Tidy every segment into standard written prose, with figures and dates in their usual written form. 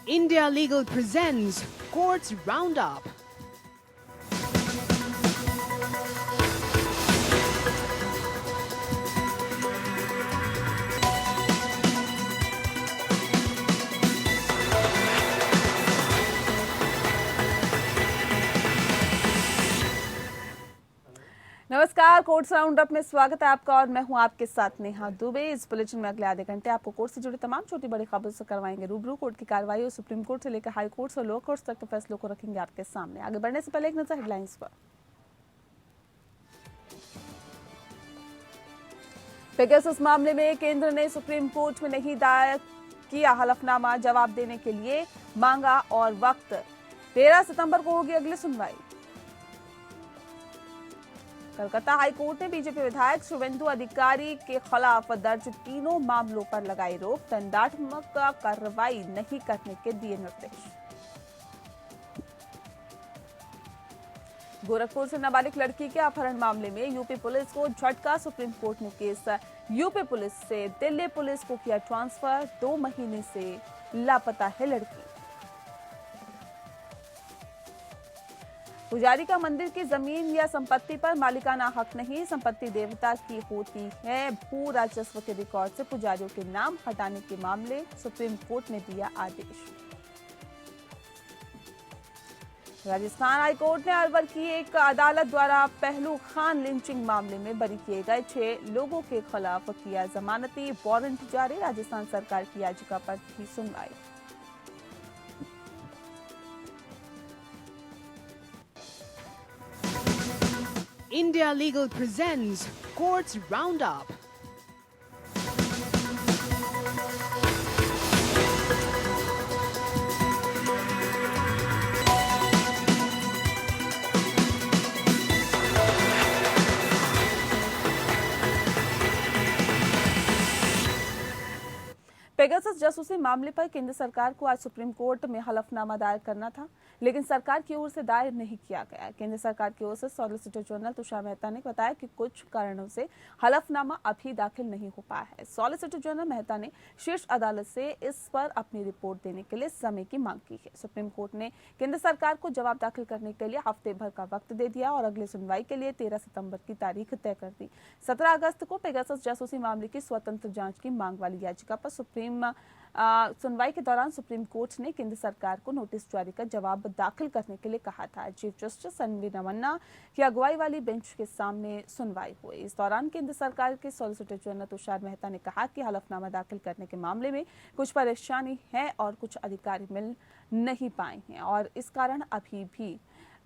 India Legal presents Courts Roundup. नमस्कार, courts roundup में स्वागत है आपका और मैं हूं आपके साथ नेहा दुबे। इस बुलेटिन में अगले आधे घंटे आपको कोर्ट से जुड़ी तमाम छोटी बड़ी खबरों से करवाएंगे रूबरू। कोर्ट की कार्रवाई और सुप्रीम कोर्ट से लेकर हाई कोर्ट और लोअर कोर्ट तक के फैसलों को रखेंगे आपके सामने। आगे बढ़ने से पहले एक नजर हेडलाइंस पर। पेगासस मामले में केंद्र ने सुप्रीम कोर्ट में नहीं दायर किया हलफनामा, जवाब देने के लिए मांगा और वक्त 13 सितंबर को होगी अगली सुनवाई। कलकत्ता हाईकोर्ट ने बीजेपी विधायक शुभेंदु अधिकारी के खिलाफ दर्ज तीनों मामलों पर लगाई रोक, दंडात्मक कार्रवाई नहीं करने के दिए निर्देश। गोरखपुर से नाबालिग लड़की के अपहरण मामले में यूपी पुलिस को झटका, सुप्रीम कोर्ट ने केस यूपी पुलिस से दिल्ली पुलिस को किया ट्रांसफर, 2 महीने से लापता है लड़की। पुजारी का मंदिर की जमीन या संपत्ति पर मालिकाना हक नहीं, संपत्ति देवता की होती है। भू राजस्व के रिकॉर्ड से पुजारियों के नाम हटाने के मामले, सुप्रीम कोर्ट ने दिया आदेश। राजस्थान हाईकोर्ट ने अलवर की एक अदालत द्वारा पहलू खान लिंचिंग मामले में बरी किए गए 6 लोगों के खिलाफ किया जमानती वारंट जारी, राजस्थान सरकार की याचिका पर थी सुनवाई। India Legal presents Courts Roundup. Pegasus जासूसी मामले पर केंद्र सरकार को आज सुप्रीम कोर्ट में हलफनामा दायर करना था, लेकिन सरकार की ओर से दायर नहीं किया गया। केंद्र सरकार की ओर से सॉलिसिटर जनरल तुषार मेहता ने बताया कि कुछ कारणों से हलफनामा अभी दाखिल नहीं हो पाया है। सॉलिसिटर जनरल मेहता ने शीर्ष अदालत से इस पर अपनी रिपोर्ट देने के लिए समय की मांग की है। सुप्रीम कोर्ट ने केंद्र सरकार को जवाब दाखिल करने के लिए हफ्ते भर का वक्त दे दिया और अगली सुनवाई के लिए 13 सितंबर की तारीख तय कर दी। 17 अगस्त को पेगासस जासूसी मामले की स्वतंत्र जांच की मांग वाली याचिका पर सुनवाई के दौरान सुप्रीम कोर्ट ने केंद्र सरकार को नोटिस जारी कर जवाब दाखिल करने के लिए कहा था। चीफ जस्टिस एनवी रमन्ना की अगुवाई वाली बेंच के सामने सुनवाई हुई। इस दौरान केंद्र सरकार के सॉलिसिटर जनरल तुषार मेहता ने कहा कि हलफनामा दाखिल करने के मामले में कुछ परेशानी है और कुछ अधिकारी मिल नहीं पाए हैं और इस कारण अभी भी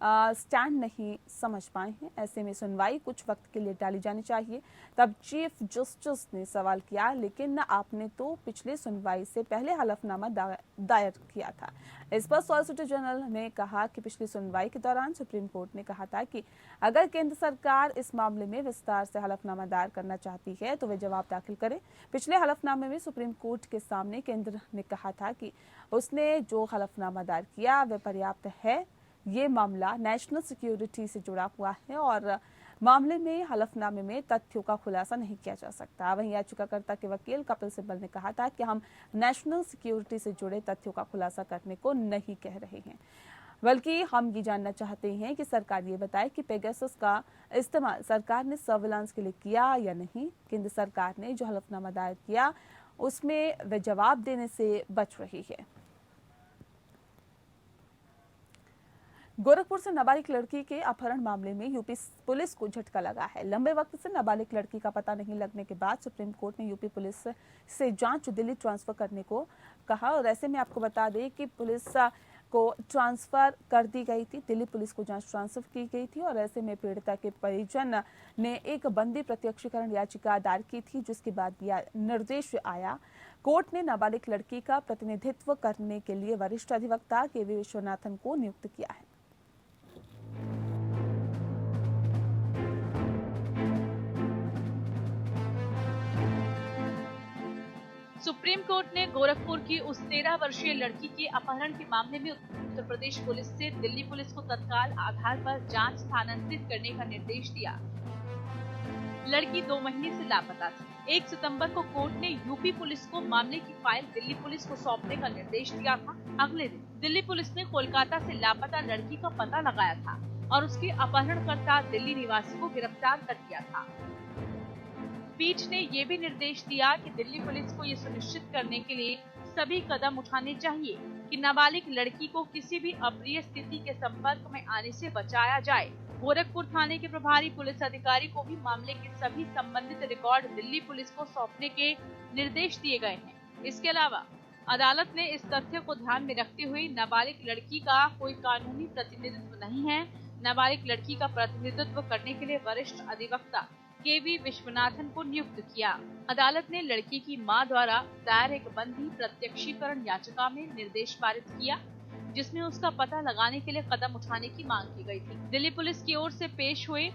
स्टैंड नहीं समझ पाए हैं। ऐसे में सुनवाई कुछ वक्त के लिए टाली जानी चाहिए। तब चीफ जस्टिस ने सवाल किया, लेकिन आपने तो पिछले सुनवाई से पहले हलफनामा दायर किया था। इस पर सॉलिसिटर जनरल ने कहा कि पिछली सुनवाई के दौरान सुप्रीम कोर्ट ने कहा था कि अगर केंद्र सरकार इस मामले में विस्तार से हलफनामा दायर करना चाहती है तो वे जवाब दाखिल करे। पिछले हलफनामे में सुप्रीम कोर्ट के सामने केंद्र ने कहा था कि उसने जो हलफनामा दायर किया वह पर्याप्त है। ये मामला नेशनल सिक्योरिटी से जुड़ा हुआ है और मामले में हलफनामे में तथ्यों का खुलासा नहीं किया जा सकता। वहीं याचिकाकर्ता के वकील कपिल सिब्बल ने कहा था कि हम नेशनल सिक्योरिटी से जुड़े तथ्यों का खुलासा करने को नहीं कह रहे हैं, बल्कि हम ये जानना चाहते हैं कि सरकार ये बताए कि पेगासस का इस्तेमाल सरकार ने सर्विलांस के लिए किया या नहीं। केंद्र सरकार ने जो हलफनामा दायर किया उसमें वह जवाब देने से बच रही है। गोरखपुर से नाबालिग लड़की के अपहरण मामले में यूपी पुलिस को झटका लगा है। लंबे वक्त से नाबालिग लड़की का पता नहीं लगने के बाद सुप्रीम कोर्ट ने यूपी पुलिस से जांच दिल्ली ट्रांसफर करने को कहा और ऐसे में आपको बता दें कि पुलिस को ट्रांसफर कर दी गई थी, दिल्ली पुलिस को जांच ट्रांसफर की गई थी और ऐसे में पीड़िता के परिजन ने एक बंदी प्रत्यक्षीकरण याचिका दायर की थी, जिसके बाद यह निर्देश आया। कोर्ट ने नाबालिग लड़की का प्रतिनिधित्व करने के लिए वरिष्ठ अधिवक्ता के.वी. विश्वनाथन को नियुक्त किया है। सुप्रीम कोर्ट ने गोरखपुर की उस 13 वर्षीय लड़की के अपहरण के मामले में उत्तर प्रदेश पुलिस से दिल्ली पुलिस को तत्काल आधार पर जांच स्थानांतरित करने का निर्देश दिया। लड़की 2 महीने से लापता थी। 1 सितंबर को कोर्ट ने यूपी पुलिस को मामले की फाइल दिल्ली पुलिस को सौंपने का निर्देश दिया था। अगले दिन दिल्ली पुलिस ने कोलकाता से लापता लड़की का पता लगाया था और उसके अपहरणकर्ता दिल्ली निवासी को गिरफ्तार कर लिया था। पीठ ने ये भी निर्देश दिया कि दिल्ली पुलिस को ये सुनिश्चित करने के लिए सभी कदम उठाने चाहिए कि नाबालिग लड़की को किसी भी अप्रिय स्थिति के संपर्क में आने से बचाया जाए। गोरखपुर थाने के प्रभारी पुलिस अधिकारी को भी मामले के सभी संबंधित रिकॉर्ड दिल्ली पुलिस को सौंपने के निर्देश दिए गए हैं। इसके अलावा अदालत ने इस तथ्य को ध्यान में रखते हुए नाबालिग लड़की का कोई कानूनी प्रतिनिधित्व नहीं है, नाबालिग लड़की का प्रतिनिधित्व करने के लिए वरिष्ठ अधिवक्ता केवी विश्वनाथन को नियुक्त किया। अदालत ने लड़की की मां द्वारा दायर एक बंदी प्रत्यक्षीकरण याचिका में निर्देश पारित किया, जिसमें उसका पता लगाने के लिए कदम उठाने की मांग की गई थी। दिल्ली पुलिस की ओर से पेश हुए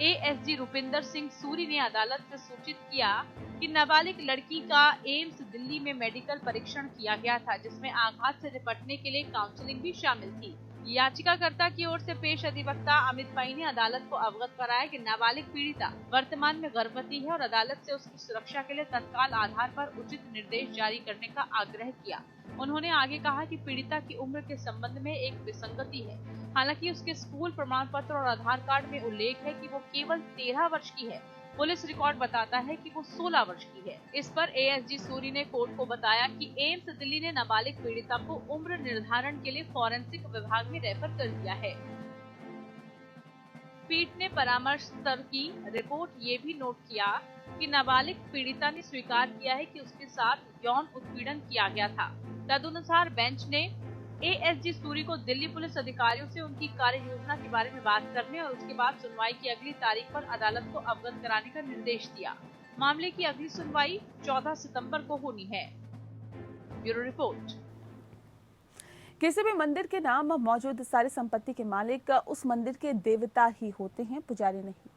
एएसजी रुपिंदर सिंह सूरी ने अदालत से सूचित किया कि नाबालिग लड़की का एम्स दिल्ली में मेडिकल परीक्षण किया गया था, जिसमें आघात से निपटने के लिए काउंसलिंग भी शामिल थी। याचिकाकर्ता की ओर से पेश अधिवक्ता अमित पई ने अदालत को अवगत कराया कि नाबालिग पीड़िता वर्तमान में गर्भवती है और अदालत से उसकी सुरक्षा के लिए तत्काल आधार पर उचित निर्देश जारी करने का आग्रह किया। उन्होंने आगे कहा कि पीड़िता की उम्र के संबंध में एक विसंगति है। हालांकि उसके स्कूल प्रमाण पत्र और आधार कार्ड में उल्लेख है कि वो केवल 13 वर्ष की है। पुलिस रिकॉर्ड बताता है कि वो 16 वर्ष की है। इस पर एएसजी सूरी ने कोर्ट को बताया कि एम्स दिल्ली ने नाबालिग पीड़िता को उम्र निर्धारण के लिए फॉरेंसिक विभाग में रेफर कर दिया है। पीठ ने परामर्श स्तर की रिपोर्ट ये भी नोट किया कि नाबालिग पीड़िता ने स्वीकार किया है कि उसके साथ यौन उत्पीड़न किया गया था। तदनुसार बेंच ने एएसजी सूरी को दिल्ली पुलिस अधिकारियों से उनकी कार्य योजना के बारे में बात करने और उसके बाद सुनवाई की अगली तारीख पर अदालत को अवगत कराने का निर्देश दिया। मामले की अगली सुनवाई 14 सितंबर को होनी है। Bureau report. किसी भी मंदिर के नाम मौजूद सारी संपत्ति के मालिक उस मंदिर के देवता ही होते हैं, पुजारी नहीं।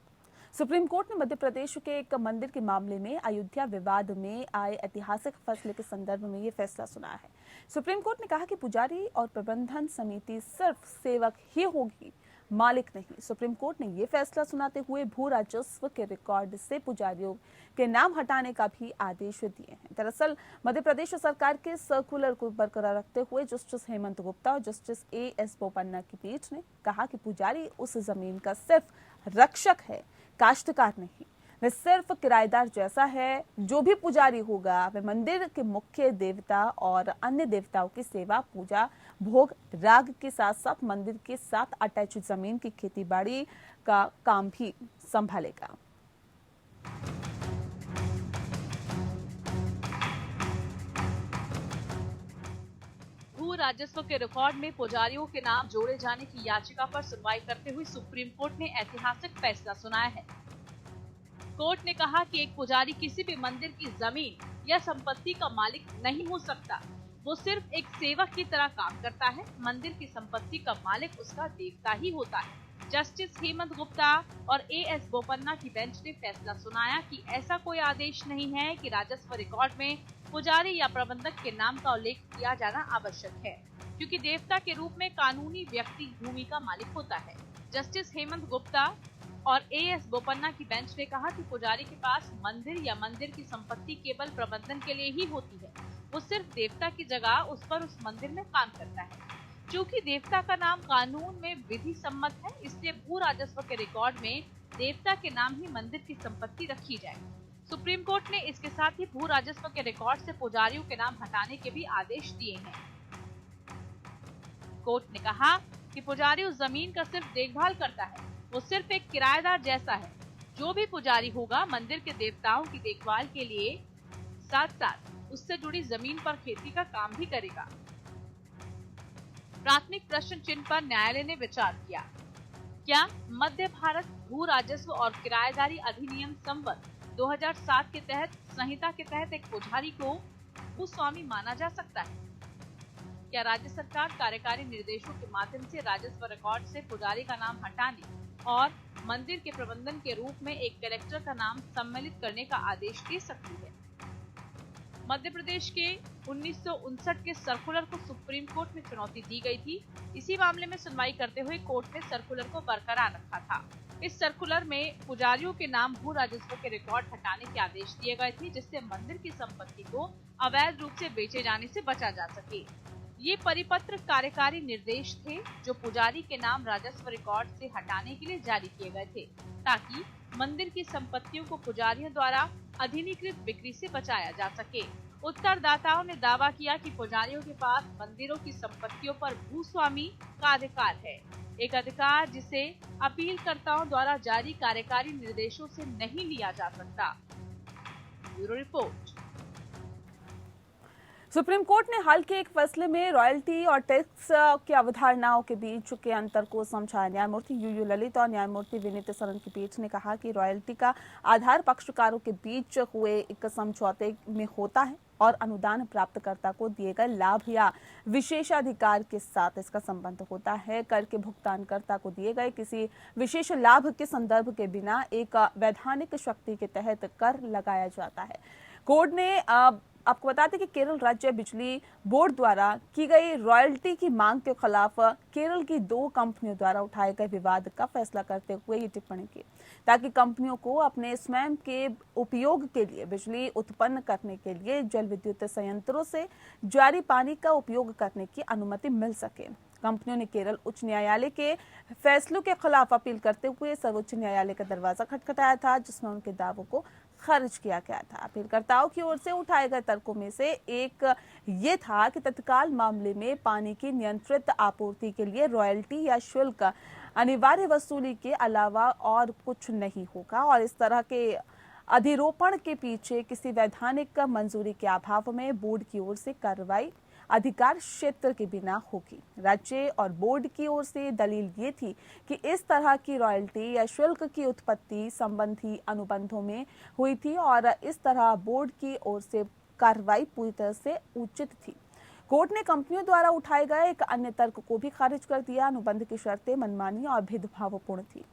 सुप्रीम कोर्ट ने मध्य प्रदेश के एक मंदिर के मामले में अयोध्या विवाद में आए ऐतिहासिक फैसले के संदर्भ में ये फैसला सुनाया है। सुप्रीम कोर्ट ने कहा कि पुजारी और प्रबंधन समिति सिर्फ सेवक ही होगी, मालिक नहीं। सुप्रीम कोर्ट ने ये फैसला सुनाते हुए भू राजस्व के रिकॉर्ड से पुजारियों के नाम हटाने का भी आदेश दिए हैं। दरअसल मध्य प्रदेश सरकार के सर्कुलर को बरकरार रखते हुए जस्टिस हेमंत गुप्ता और जस्टिस एएस बोपन्ना की पीठ ने कहा कि पुजारी उस जमीन का सिर्फ रक्षक है, काश्तकार नहीं। वह सिर्फ किराएदार जैसा है। जो भी पुजारी होगा वह मंदिर के मुख्य देवता और अन्य देवताओं की सेवा, पूजा, भोग, राग के साथ साथ मंदिर के साथ अटैच जमीन की खेतीबाड़ी का काम भी संभालेगा। भू राजस्व के रिकॉर्ड में पुजारियों के नाम जोड़े जाने की याचिका पर सुनवाई करते हुए सुप्रीम कोर्ट ने ऐतिहासिक फैसला सुनाया है। कोर्ट ने कहा कि एक पुजारी किसी भी मंदिर की जमीन या संपत्ति का मालिक नहीं हो सकता। वो सिर्फ एक सेवक की तरह काम करता है। मंदिर की संपत्ति का मालिक उसका देवता ही होता है। जस्टिस हेमंत गुप्ता और एएस बोपन्ना की बेंच ने फैसला सुनाया कि ऐसा कोई आदेश नहीं है कि राजस्व रिकॉर्ड में पुजारी या प्रबंधक के नाम का उल्लेख किया जाना आवश्यक है, क्योंकि देवता के रूप में कानूनी व्यक्ति भूमि का मालिक होता है। जस्टिस हेमंत गुप्ता और एएस बोपन्ना की बेंच ने कहा कि पुजारी के पास मंदिर या मंदिर की संपत्ति केवल प्रबंधन के लिए ही होती है। वो सिर्फ देवता की जगह उस मंदिर में काम करता है। चूँकि देवता का नाम कानून में विधि सम्मत है, इसलिए भू राजस्व के रिकॉर्ड में देवता के नाम ही मंदिर की संपत्ति रखी जाए। सुप्रीम कोर्ट ने इसके साथ ही भू राजस्व के रिकॉर्ड से पुजारियों के नाम हटाने के भी आदेश दिए हैं। कोर्ट ने कहा कि पुजारी उस जमीन का सिर्फ देखभाल करता है। वो सिर्फ एक किराएदार जैसा है। जो भी पुजारी होगा मंदिर के देवताओं की देखभाल के लिए साथ साथ उससे जुड़ी जमीन पर खेती का काम भी करेगा। प्राथमिक प्रश्न चिन्ह पर न्यायालय ने विचार किया, क्या मध्य भारत भू राजस्व और किराएदारी अधिनियम संवत 2007 के तहत संहिता के तहत एक पुजारी को भूस्वामी माना जा सकता है? क्या राज्य सरकार कार्यकारी निर्देशों के माध्यम से राजस्व रिकॉर्ड से पुजारी का नाम हटाने और मंदिर के प्रबंधन के रूप में एक कलेक्टर का नाम सम्मिलित करने का आदेश दे सकती है? मध्य प्रदेश के 1959 के सर्कुलर को सुप्रीम कोर्ट में चुनौती दी गई थी। इसी मामले में सुनवाई करते हुए कोर्ट ने सर्कुलर को बरकरार रखा था। इस सर्कुलर में पुजारियों के नाम भू राजस्व के रिकॉर्ड हटाने के आदेश दिए गए थे, जिससे मंदिर की संपत्ति को अवैध रूप से बेचे जाने से बचा जा सके। ये परिपत्र कार्यकारी निर्देश थे जो पुजारी के नाम राजस्व रिकॉर्ड से हटाने के लिए जारी किए गए थे, ताकि मंदिर की संपत्तियों को पुजारियों द्वारा अधिनिकृत बिक्री से बचाया जा सके। उत्तरदाताओं ने दावा किया कि पुजारियों के पास मंदिरों की संपत्तियों पर भूस्वामी का अधिकार है, एक अधिकार जिसे अपीलकर्ताओं द्वारा जारी कार्यकारी निर्देशों से नहीं लिया जा सकता। Bureau report. सुप्रीम कोर्ट ने हाल के एक फैसले में रॉयल्टी और टैक्स की अवधारणाओं के बीच के अंतर को समझाया। न्यायमूर्ति यूयू ललित और न्यायमूर्ति विनीत सरन की पीठ ने कहा कि रॉयल्टी का आधार पक्षकारों के बीच हुए एक समझौते में होता है और अनुदान प्राप्तकर्ता को दिए गए लाभ या विशेषाधिकार के साथ इसका संबंध होता है। कर के भुगतानकर्ता को दिए गए किसी विशेष लाभ के संदर्भ के बिना एक वैधानिक शक्ति के तहत कर लगाया जाता है। कोर्ट ने आपको बता दें कि केरल राज्य बिजली बोर्ड द्वारा की गई रॉयल्टी की मांग के खिलाफ केरल की 2 कंपनियों द्वारा उठाए गए विवाद का फैसला करते हुए ये टिप्पणी की, ताकि कंपनियों को अपने स्वयं के उपयोग के लिए बिजली उत्पन्न करने के लिए जल विद्युत संयंत्रों से जारी पानी का उपयोग करने की अनुमति मिल सके। कंपनियों ने केरल उच्च न्यायालय के फैसलों के खिलाफ अपील करते हुए सर्वोच्च न्यायालय का दरवाजा खटखटाया था, जिसमें उनके दावों को खारिज किया गया था। अपीलकर्ताओं की ओर से उठाए गए तर्कों में से एक ये था कि तत्काल मामले में पानी की नियंत्रित आपूर्ति के लिए रॉयल्टी या शुल्क अनिवार्य वसूली के अलावा और कुछ नहीं होगा और इस तरह के अधिरोपण के पीछे किसी वैधानिक मंजूरी के अभाव में बोर्ड की ओर से कार्रवाई अधिकार क्षेत्र के बिना होगी। राज्य और बोर्ड की ओर से दलील ये थी कि इस तरह की रॉयल्टी या शुल्क की उत्पत्ति संबंधी अनुबंधों में हुई थी और इस तरह बोर्ड की ओर से कार्रवाई पूरी तरह से उचित थी। कोर्ट ने कंपनियों द्वारा उठाए गए एक अन्य तर्क को भी खारिज कर दिया। अनुबंध की शर्तें मनमानी और भेदभावपूर्ण थी।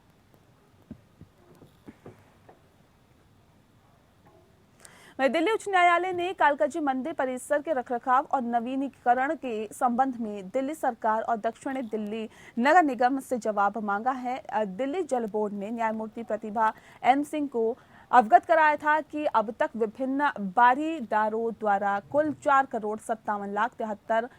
दिल्ली उच्च न्यायालय ने कालकाजी मंदिर परिसर के रखरखाव और नवीनीकरण के संबंध में दिल्ली सरकार और दक्षिणी दिल्ली नगर निगम से जवाब मांगा है। दिल्ली जल बोर्ड ने न्यायमूर्ति प्रतिभा एम सिंह को अवगत कराया था कि अब तक विभिन्न बारीदारों द्वारा कुल 4,57,73,000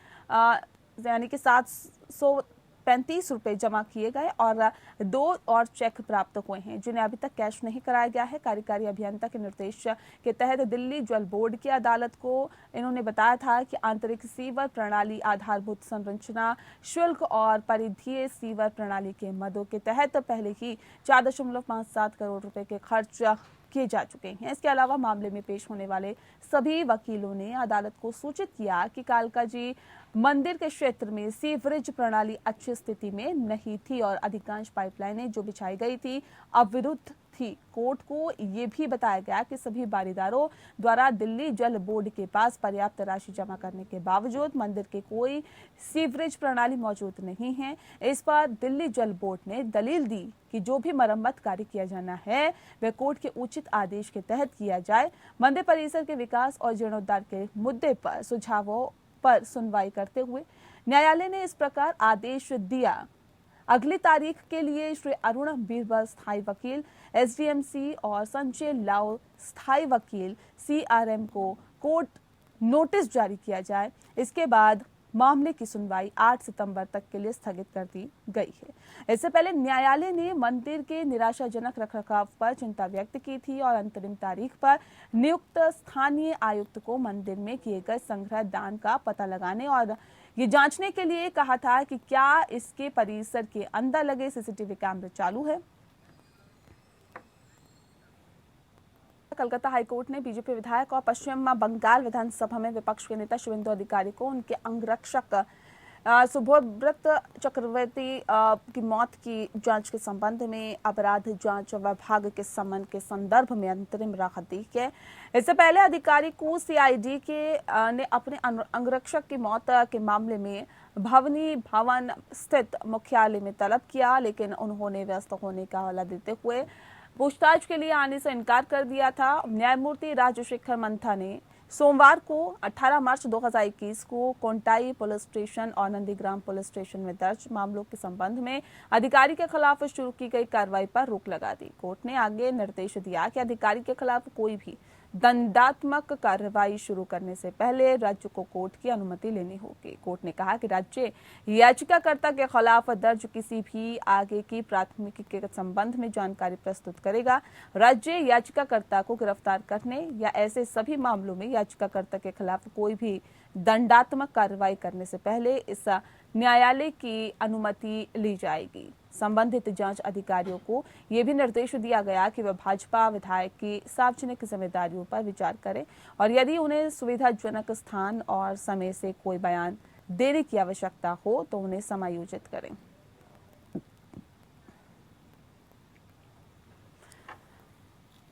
यानी कि 735 रुपए जमा किए गए और 2 और चेक प्राप्त हुए हैं, जिन्हें अभी तक कैश नहीं कराया गया है। कार्यकारी अभियंता के निर्देश के तहत दिल्ली जल बोर्ड की अदालत को इन्होंने बताया था कि आंतरिक सीवर प्रणाली, आधारभूत संरचना शुल्क और परिधीय सीवर प्रणाली के मदों के तहत पहले ही 4.57 करोड़ रुपए के खर्च किए जा चुके हैं। इसके अलावा मामले में पेश होने वाले सभी वकीलों ने अदालत को सूचित किया कि कालकाजी मंदिर के क्षेत्र में सीवरेज प्रणाली अच्छी स्थिति में नहीं थी और अधिकांश पाइपलाइनें जो बिछाई गई थी अविरुद्ध थी। कोर्ट को ये भी बताया गया कि सभी बारीदारों द्वारा दिल्ली जल बोर्ड के पास पर्याप्त राशि जमा करने के बावजूद मंदिर के कोई सीवरेज प्रणाली मौजूद नहीं है। इस पर दिल्ली जल बोर्ड ने दलील दी कि जो भी मरम्मत कार्य किया जाना है वह कोर्ट के उचित आदेश के तहत किया जाए। मंदिर परिसर के विकास और जीर्णोद्धार के मुद्दे पर सुझावों पर सुनवाई करते हुए न्यायालय ने इस प्रकार आदेश दिया। अगली तारीख के लिए श्री अरुण बीरबल स्थायी वकील एसडीएमसी और संजय लाओ स्थायी वकील सीआरएम को कोर्ट नोटिस जारी किया जाए। इसके बाद मामले की सुनवाई 8 सितंबर तक के लिए स्थगित कर दी गई है। इससे पहले न्यायालय ने मंदिर के निराशाजनक रखरखाव पर चिंता व्यक्त की थी और अंतरिम तारीख पर नियुक्त स्थानीय आयुक्त को मंदिर में किए गए संग्रह दान का पता लगाने और ये जांचने के लिए कहा था कि क्या इसके परिसर के अंदर लगे सीसीटीवी कैमरे चालू है। कलकत्ता हाईकोर्ट ने बीजेपी विधायक और पश्चिम बंगाल विधानसभा में विपक्ष के नेता शुभेंदु अधिकारी को उनके अंगरक्षक सुब्रत चक्रवर्ती की मौत की जांच के संबंध में अपराध जांच विभाग के समन के संदर्भ में अंतरिम राहत दी है। इससे पहले अधिकारी को सीआईडी ने अपने अंगरक्षक की मौत के मामले में भवनी भवन स्थित मुख्यालय में तलब किया, लेकिन उन्होंने व्यस्त होने का हवाला देते हुए पूछताछ के लिए आने से इनकार कर दिया था। न्यायमूर्ति राजशेखर मंथा ने सोमवार को 18 मार्च 2021 को कोंटाई पुलिस स्टेशन और नंदीग्राम पुलिस स्टेशन में दर्ज मामलों के संबंध में अधिकारी के खिलाफ शुरू की गई कार्रवाई पर रोक लगा दी। कोर्ट ने आगे निर्देश दिया कि अधिकारी के खिलाफ कोई भी दंडात्मक कार्रवाई शुरू करने से पहले राज्य को कोर्ट की अनुमति लेनी होगी। कोर्ट ने कहा कि राज्य याचिकाकर्ता के खिलाफ दर्ज किसी भी आगे की प्राथमिकी के संबंध में जानकारी प्रस्तुत करेगा। राज्य याचिकाकर्ता को गिरफ्तार करने या ऐसे सभी मामलों में याचिकाकर्ता के खिलाफ कोई भी दंडात्मक कार्रवाई करने से पहले इस न्यायालय की अनुमति ली जाएगी। संबंधित जांच अधिकारियों को यह भी निर्देश दिया गया कि वे भाजपा विधायक की सार्वजनिक जिम्मेदारियों पर विचार करें और यदि उन्हें सुविधाजनक स्थान और समय से कोई बयान देने की आवश्यकता हो तो उन्हें समायोजित करें।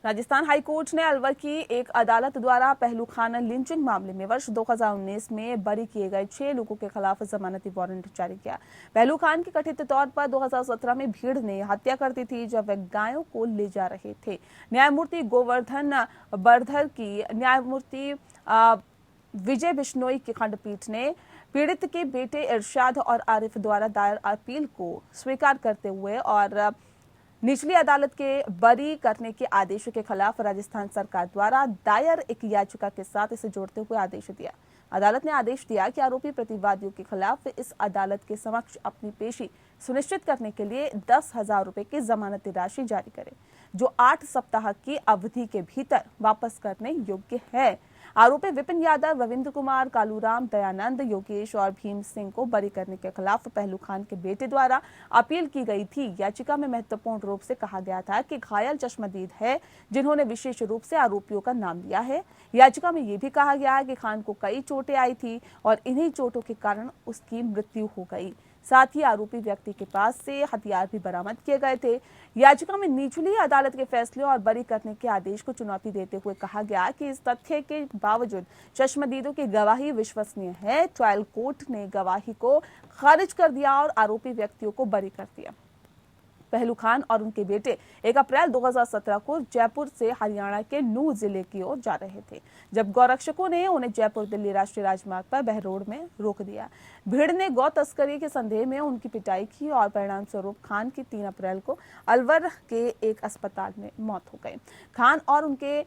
राजस्थान हाईकोर्ट ने अलवर की एक अदालत द्वारा पहलू खान लिंचिंग मामले में वर्ष 2019 में बरी किए गए 6 लोगों के खिलाफ जमानती वारंट जारी किया। पहलू खान की कथित तौर पर 2017 में भीड़ ने हत्या कर दी थी जब वे गायों को ले जा रहे थे। न्यायमूर्ति गोवर्धन बर्धर की न्यायमूर्ति विजय बिश्नोई की खंडपीठ ने पीड़ित के बेटे इरशाद और आरिफ द्वारा दायर अपील को स्वीकार करते हुए और निचली अदालत के बरी करने के आदेश के खिलाफ राजस्थान सरकार द्वारा दायर एक याचिका के साथ इसे जोड़ते हुए आदेश दिया। अदालत ने आदेश दिया कि आरोपी प्रतिवादियों के खिलाफ इस अदालत के समक्ष अपनी पेशी सुनिश्चित करने के लिए 10,000 रुपए की जमानती राशि जारी करे, जो 8 सप्ताह की अवधि के भीतर वापस करने योग्य है। आरोपी विपिन यादव, रविंद्र कुमार, कालूराम, दयानंद, योगेश और भीम सिंह को बरी करने के खिलाफ पहलू खान के बेटे द्वारा अपील की गई थी। याचिका में महत्वपूर्ण रूप से कहा गया था कि घायल चश्मदीद है जिन्होंने विशेष रूप से आरोपियों का नाम लिया है। याचिका में यह भी कहा गया है कि खान को कई चोटें आई थी और इन्हीं चोटों के कारण उसकी मृत्यु हो गई। साथ ही आरोपी व्यक्ति के पास से हथियार भी बरामद किए गए थे। याचिका में निचली अदालत के फैसले और बरी करने के आदेश को चुनौती देते हुए कहा गया कि इस तथ्य के बावजूद चश्मदीदों की गवाही विश्वसनीय है। ट्रायल कोर्ट ने गवाही को खारिज कर दिया और आरोपी व्यक्तियों को बरी कर दिया। पहलू खान और उनके बेटे 1 अप्रैल 2017 को जयपुर से हरियाणा के नूह जिले की ओर जा रहे थे जब गौरक्षकों ने उन्हें जयपुर दिल्ली राष्ट्रीय राजमार्ग पर बहरोड में रोक दिया। भीड़ ने गौ तस्करी के संदेह में उनकी पिटाई की और परिणाम स्वरूप खान की 3 अप्रैल को अलवर के एक अस्पताल में मौत हो गई। खान और उनके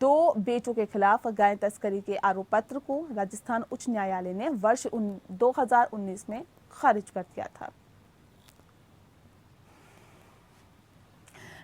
2 बेटों के खिलाफ गाय तस्करी के आरोप पत्र को राजस्थान उच्च न्यायालय ने वर्ष 2019 में खारिज कर दिया था।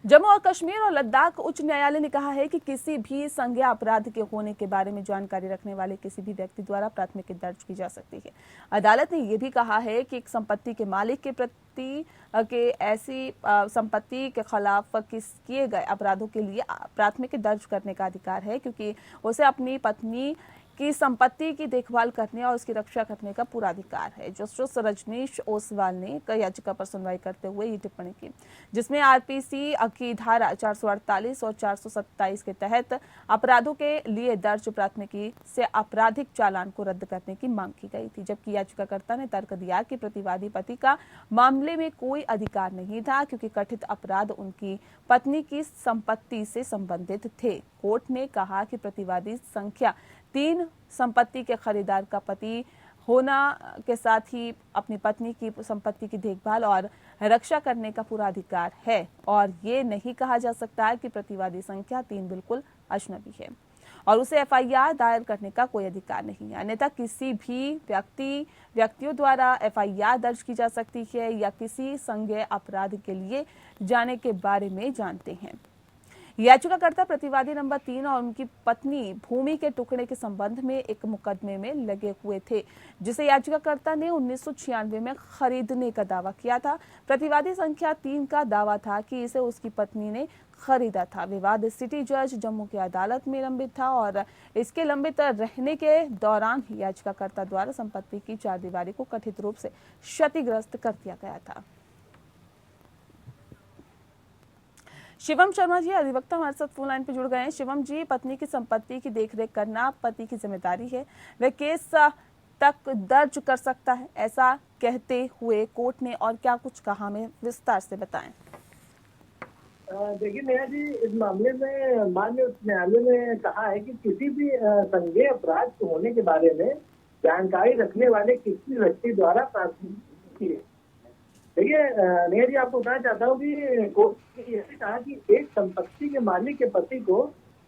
जम्मू और कश्मीर और लद्दाख उच्च न्यायालय ने कहा है कि किसी भी संज्ञेय अपराध के होने के बारे में जानकारी रखने वाले किसी भी व्यक्ति द्वारा प्राथमिकी दर्ज की जा सकती है। अदालत ने यह भी कहा है कि एक संपत्ति के मालिक के प्रति के ऐसी संपत्ति के खिलाफ किए गए अपराधों के लिए प्राथमिकी दर्ज करने का अधिकार है, क्योंकि उसे अपनी पत्नी की संपत्ति की देखभाल करने और उसकी रक्षा करने का पूरा अधिकार है। जस्टिस रजनीश ओसवाल ने कई याचिका पर सुनवाई करते हुए ये टिप्पणी की, जिसमें आरपीसी की धारा 448 और 427 के तहत अपराधों के लिए दर्ज प्राथमिकी से आपराधिक चालान को रद्द करने की मांग की गई थी, जबकि याचिकाकर्ता ने तर्क दिया कि प्रतिवादी पति का मामले में कोई अधिकार नहीं था क्योंकि कथित अपराध उनकी पत्नी की संपत्ति से संबंधित थे। कोर्ट ने कहा कि प्रतिवादी संख्या 3 संपत्ति के खरीदार का पति होना के साथ ही अपनी पत्नी की संपत्ति की देखभाल और रक्षा करने का पूरा अधिकार है और ये नहीं कहा जा सकता है कि प्रतिवादी संख्या 3 बिल्कुल अजनबी है और उसे एफआईआर दायर करने का कोई अधिकार नहीं है। अन्यथा किसी भी व्यक्तियों द्वारा एफआईआर दर्ज की जा सकती है या किसी संज्ञेय अपराध के लिए जाने के बारे में जानते हैं। याचिकाकर्ता प्रतिवादी नंबर 3 और उनकी पत्नी भूमि के टुकड़े के संबंध में एक मुकदमे में लगे हुए थे, जिसे याचिकाकर्ता ने 1996 में खरीदने का दावा किया था। प्रतिवादी संख्या 3 का दावा था कि इसे उसकी पत्नी ने खरीदा था। विवाद सिटी जज जम्मू की अदालत में लंबित था और इसके लंबित रहने के दौरान ही याचिकाकर्ता द्वारा संपत्ति की चारदीवारी को कथित रूप से क्षतिग्रस्त कर दिया गया था। शिवम शर्मा जी अधिवक्ता हमारे साथ फोन लाइन पे जुड़ गए हैं। शिवम जी, पत्नी की संपत्ति की देखरेख करना पति की जिम्मेदारी है, वह केस तक दर्ज कर सकता है, ऐसा कहते हुए कोर्ट ने और क्या कुछ कहा, हमें विस्तार से बताएं। देखिए नेहा जी, इस मामले में माननीय उच्च न्यायालय ने कहा है कि किसी भी संज्ञेय अपराध को होने के बारे में जानकारी रखने वाले किसी व्यक्ति द्वारा प्राथमिकी है। देखिए नेहा जी, आपको बताना चाहता हूँ कि कोर्ट ने यह कहा कि एक संपत्ति के मालिक के पति को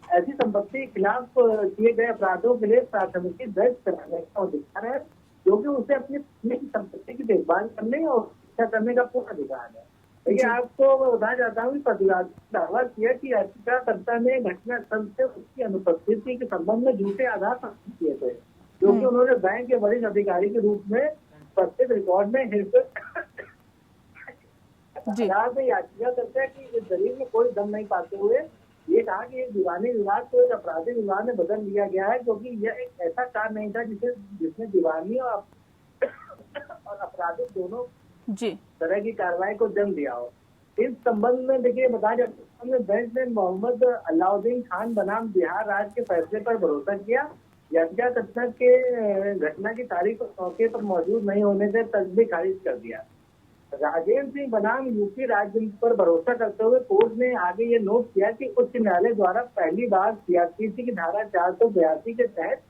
ऐसी संपत्ति के खिलाफ किए गए अपराधों के लिए प्राथमिकी दर्ज कराने का अधिकार है, क्योंकि उसे अपनी संपत्ति की देखभाल करने और रक्षा करने का पूर्ण अधिकार है। देखिए आपको मैं बताना चाहता हूँ कि प्रतिवादी ने दावा किया कि याचिकाकर्ता ने घटनास्थल से उसकी अनुपस्थिति के संबंध में झूठे आधार प्रस्तुत किए थे, क्योंकि उन्होंने बैंक के वरिष्ठ अधिकारी के रूप में प्रत्येक रिकॉर्ड में अदालत में याचिका करता है कि इस दलील में कोई दम नहीं पाते हुए ये कहा कि एक दीवानी विवाद को एक आपराधिक विवाद में बदल दिया गया है, क्योंकि यह एक ऐसा कार्य नहीं था जिसमें दीवानी और आपराधिक दोनों तरह की कार्रवाई को जन्म दिया हो। इस संबंध में देखिए बताया जाता है, बेंच ने मोहम्मद अलाउद्दीन खान बनाम बिहार राज्य के फैसले पर भरोसा किया। याचिकाकर्ता के घटना की तारीख और मौके पर मौजूद नहीं होने से तर्क भी खारिज कर दिया। राजेंद्र सिंह बनाम यूपी राज्य पर भरोसा करते हुए कोर्ट ने आगे ये नोट किया कि उच्च न्यायालय द्वारा पहली बार सीआरपीसी की धारा 482 के तहत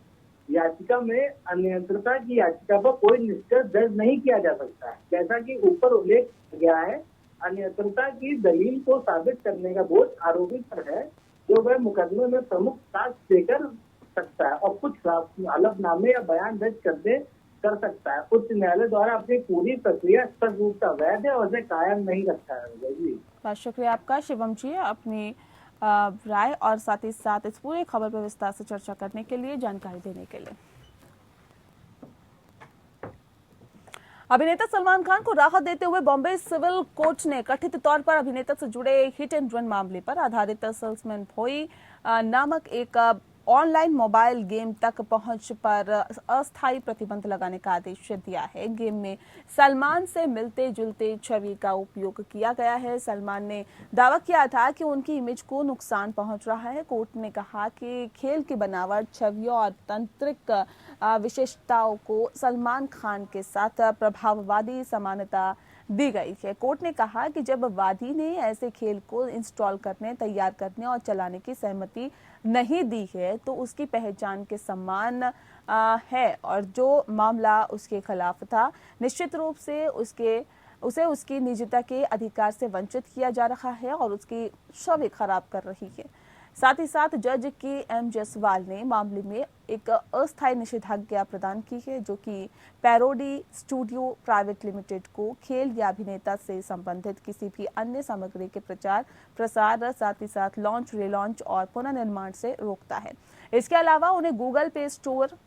याचिका में अनियंत्रितता की याचिका पर कोई निष्कर्ष दर्ज नहीं किया जा सकता है। जैसा कि ऊपर उल्लेख किया गया है, अनियंत्रितता की दलील को साबित करने का बोझ आरोपी पर है, जो वह मुकदमे में प्रमुख साक्ष्य देकर सकता है और कुछ हलफनामे या बयान दर्ज कर सकता है। उच्च न्यायालय द्वारा अपनी पूरी प्रक्रिया स्पष्ट रूप से अवैध है और उसे कायम नहीं रखा है। बहुत शुक्रिया आपका शिवम जी, अपनी राय और साथ ही साथ इस पूरी खबर पर विस्तार से चर्चा करने के लिए, जानकारी देने के लिए। अभिनेता सलमान खान को राहत देते हुए बॉम्बे सिविल कोर्ट ने कथित तौर पर अभिनेता से जुड़े हिट एंड रन मामले पर आधारित सेल्समैन भोई नामक एक ऑनलाइन मोबाइल गेम तक पहुंच पर अस्थायी प्रतिबंध लगाने का आदेश दिया है। गेम में सलमान से मिलते जुलते छवि का उपयोग किया गया है। सलमान ने दावा किया था कि उनकी इमेज को नुकसान पहुंच रहा है। कोर्ट ने कहा कि खेल की बनावट, छवियों और तंत्रिक विशेषताओं को सलमान खान के साथ प्रभाववादी समानता दी गई है। कोर्ट ने कहा कि जब वादी ने ऐसे खेल को इंस्टॉल करने, तैयार करने और चलाने की सहमति नहीं दी है तो उसकी पहचान के समान है और जो मामला उसके खिलाफ था, निश्चित रूप से उसे उसकी निजता के अधिकार से वंचित किया जा रहा है और उसकी छवि खराब कर रही है। साथ ही साथ जज के जायसवाल ने मामले में एक अस्थायी निषेधाज्ञा प्रदान की है, जो कि पैरोडी स्टूडियो प्राइवेट लिमिटेड को खेल या अभिनेता से संबंधित किसी भी अन्य सामग्री के प्रचार प्रसार, साथ ही साथ लॉन्च, रिलॉन्च और पुनर्निर्माण से रोकता है। इसके अलावा उन्हें गूगल प्ले स्टोर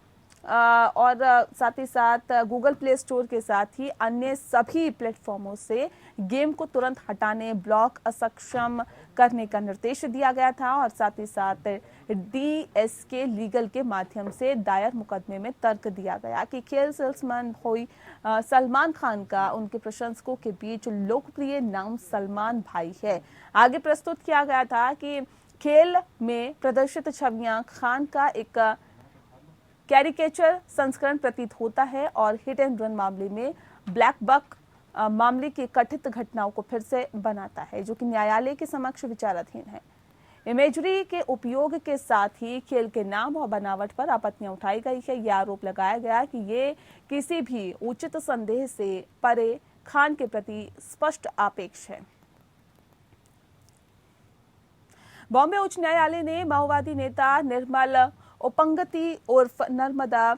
और साथ ही साथ गूगल प्ले स्टोर के साथ ही अन्य सभी प्लेटफॉर्मों से गेम को तुरंत हटाने, ब्लॉक अक्षम करने का निर्देश दिया गया था और साथ ही साथ DSK लीगल के माध्यम से दायर मुकदमे में तर्क दिया गया कि खेल सेल्समैन भोई सलमान खान का उनके प्रशंसकों के बीच लोकप्रिय नाम सलमान भाई है। आगे प्रस्तुत किया गया था कि खेल में प्रदर्शित छवियां खान का एक कैरिकेचर संस्करण प्रतीत होता है और हिट एंड रन मामले में ब्लैक बक मामले की कथित घटनाओं को फिर से बनाता है, जो कि न्यायालय के समक्ष विचाराधीन है। इमेजरी के उपयोग के साथ ही खेल के नाम और बनावट पर आपत्तियां उठाई गई है। यह आरोप लगाया गया कि ये किसी भी उचित संदेह से परे खान के प्रति स्पष्ट आपेक्ष है। बॉम्बे उच्च न्यायालय ने माओवादी नेता निर्मल ओपंगती उर्फ नर्मदा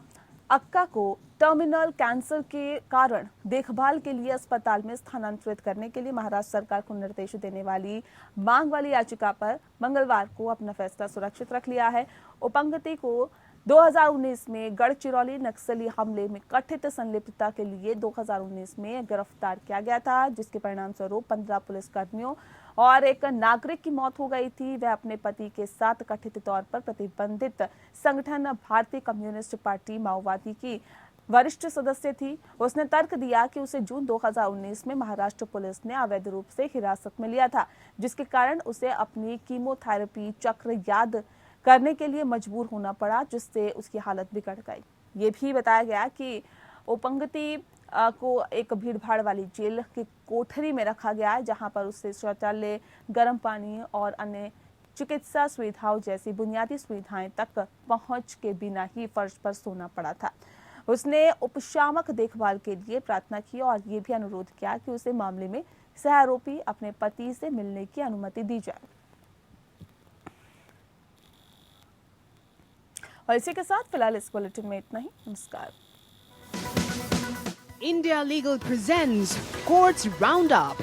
अक्का को टर्मिनल कैंसर के कारण देखभाल के लिए अस्पताल में स्थानांतरित करने के लिए महाराष्ट्र सरकार को निर्देश देने वाली मांग वाली याचिका पर मंगलवार को अपना फैसला सुरक्षित रख लिया है। ओपंगती को 2019 में गढ़चिरौली नक्सली हमले में कथित संलिप्तता के लिए 2019 में गिरफ्तार किया गया था, जिसके परिणाम स्वरूप 15 पुलिसकर्मियों और एक नागरिक की मौत हो गई थी। वह अपने पति के साथ कथित तौर पर प्रतिबंधित संगठन भारतीय कम्युनिस्ट पार्टी माओवादी की वरिष्ठ सदस्य थी। उसने तर्क दिया कि उसे जून 2019 में महाराष्ट्र पुलिस ने अवैध रूप से हिरासत में लिया था, जिसके कारण उसे अपनी कीमोथेरेपी चक्र याद करने के लिए मजबूर होना पड़ा, जिससे उसकी हालत बिगड़ गई। ये भी बताया गया कि ओपंगती को एक भीड़भाड़ वाली जेल की कोठरी में रखा गया है, जहां पर उसे शौचालय, गर्म पानी और अन्य चिकित्सा सुविधाओं जैसी बुनियादी सुविधाएं तक पहुंच के बिना ही फर्श पर सोना पड़ा था। उसने उपशामक देखभाल के लिए प्रार्थना की और ये भी अनुरोध किया कि उसे मामले में सह आरोपी अपने पति से मिलने की अनुमति दी जाए। और इसी के साथ फिलहाल इस बुलेटिन में इतना ही। नमस्कार। India Legal presents Courts Roundup.